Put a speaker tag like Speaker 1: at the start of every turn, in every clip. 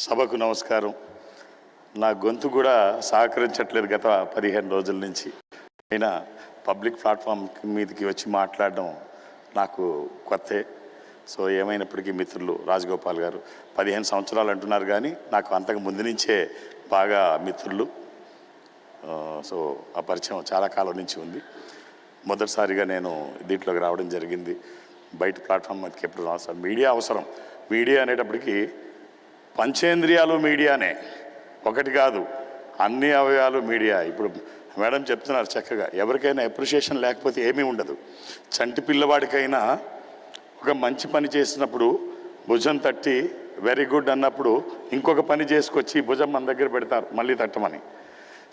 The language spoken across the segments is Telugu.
Speaker 1: సభకు నమస్కారం. నా గొంతు కూడా సహకరించట్లేదు గత 15 రోజుల నుంచి. అయినా పబ్లిక్ ప్లాట్ఫామ్ మీదకి వచ్చి మాట్లాడడం నాకు కొత్తే. సో ఏమైనప్పటికీ మిత్రులు రాజగోపాల్ గారు 15 సంవత్సరాలు అంటున్నారు, కానీ నాకు అంతకు ముందు నుంచే బాగా మిత్రులు. సో ఆ పరిచయం చాలా కాలం నుంచి ఉంది. మొదటిసారిగా నేను దీంట్లోకి రావడం జరిగింది. బయట ప్లాట్ఫామ్ మీదకి ఎప్పుడు రాస్తాను. మీడియా అవసరం. మీడియా అనేటప్పటికీ పంచేంద్రియాలు మీడియానే, ఒకటి కాదు, అన్ని అవయవాలు మీడియా. ఇప్పుడు మేడం చెప్తున్నారు చక్కగా, ఎవరికైనా అప్రిషియేషన్ లేకపోతే ఏమీ ఉండదు. చంటి పిల్లవాడికైనా ఒక మంచి పని చేసినప్పుడు భుజం తట్టి వెరీ గుడ్ అన్నప్పుడు ఇంకొక పని చేసుకొచ్చి భుజం మన దగ్గర పెడతారు మళ్ళీ తట్టమని.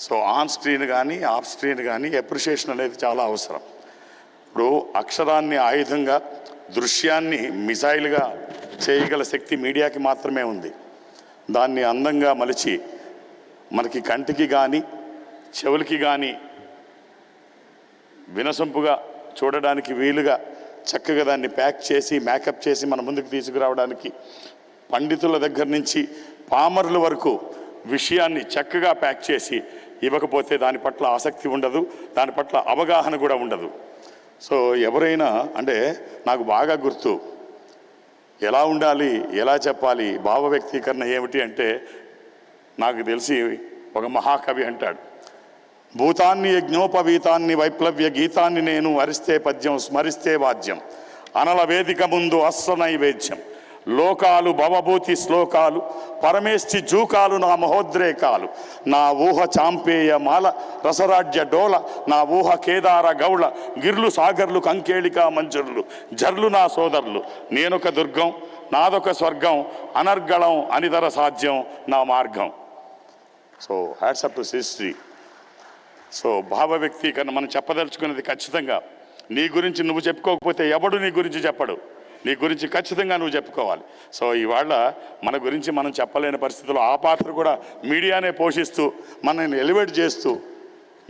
Speaker 1: సో ఆన్ స్క్రీన్ కానీ ఆఫ్ స్క్రీన్ కానీ అప్రిషియేషన్ అనేది చాలా అవసరం. ఇప్పుడు అక్షరాన్ని ఆయుధంగా, దృశ్యాన్ని మిసైల్గా చేయగల శక్తి మీడియాకి మాత్రమే ఉంది. దాన్ని అందంగా మలిచి మనకి కంటికి కానీ చెవులకి కానీ వినసొంపుగా చూడడానికి వీలుగా చక్కగా దాన్ని ప్యాక్ చేసి మేకప్ చేసి మన ముందుకు తీసుకురావడానికి పండితుల దగ్గర నుంచి పామరుల వరకు విషయాన్ని చక్కగా ప్యాక్ చేసి ఇవ్వకపోతే దాని పట్ల ఆసక్తి ఉండదు, దాని పట్ల అవగాహన కూడా ఉండదు. సో ఎవరైనా అంటే నాకు బాగా గుర్తు, ఎలా ఉండాలి, ఎలా చెప్పాలి, భావ వ్యక్తీకరణ ఏమిటి అంటే నాకు తెలిసి ఒక మహాకవి అంటాడు, భూతాన్ని యజ్ఞోపవీతాన్ని వైప్లవ్య గీతాన్ని నేను అరిస్తే పద్యం స్మరిస్తే వాద్యం, అనల వేదిక ముందు అస్స నైవేద్యం, లోకాలు భవభూతి శ్లోకాలు పరమేష్ఠి జూకాలు నా మహోద్రేకాలు, నా ఊహ చాంపేయ మాల రసరాజ్య డోల, నా ఊహ కేదార గౌళ గిర్లు సాగర్లు కంకేళిక మంజుర్లు జర్లు నా సోదరులు, నేనొక దుర్గం నాదొక స్వర్గం అనర్గళం అనితర సాధ్యం నా మార్గం. So hats off to Sri Sri. So భావ వ్యక్తీకరణ మనం చెప్పదలుచుకున్నది ఖచ్చితంగా నీ గురించి నువ్వు చెప్పుకోకపోతే ఎవడు నీ గురించి చెప్పడు. నీ గురించి ఖచ్చితంగా నువ్వు చెప్పుకోవాలి. సో ఇవాళ మన గురించి మనం చెప్పలేని పరిస్థితుల్లో ఆ పాత్ర కూడా మీడియానే పోషిస్తూ మనల్ని ఎలివేట్ చేస్తూ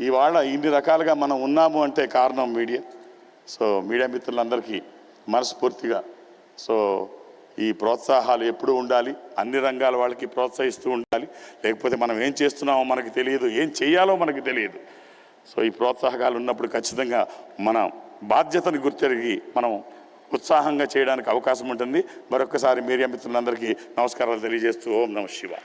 Speaker 1: ఇవాళ ఇన్ని రకాలుగా మనం ఉన్నాము అంటే కారణం మీడియా. సో మీడియా మిత్రులందరికీ మనస్ఫూర్తిగా సో ఈ ప్రోత్సాహాలు ఎప్పుడూ ఉండాలి. అన్ని రంగాల వాళ్ళకి ప్రోత్సహిస్తూ ఉండాలి. లేకపోతే మనం ఏం చేస్తున్నామో మనకు తెలియదు, ఏం చేయాలో మనకు తెలియదు. సో ఈ ప్రోత్సాహకాలు ఉన్నప్పుడు ఖచ్చితంగా మన బాధ్యతను గుర్తెరిగి మనం ఉత్సాహంగా చేయడానికి అవకాశం ఉంటుంది. మరొకసారి మీడియా మిత్రులందరికీ నమస్కారాలు తెలియజేస్తూ ఓం నమః శివాయ.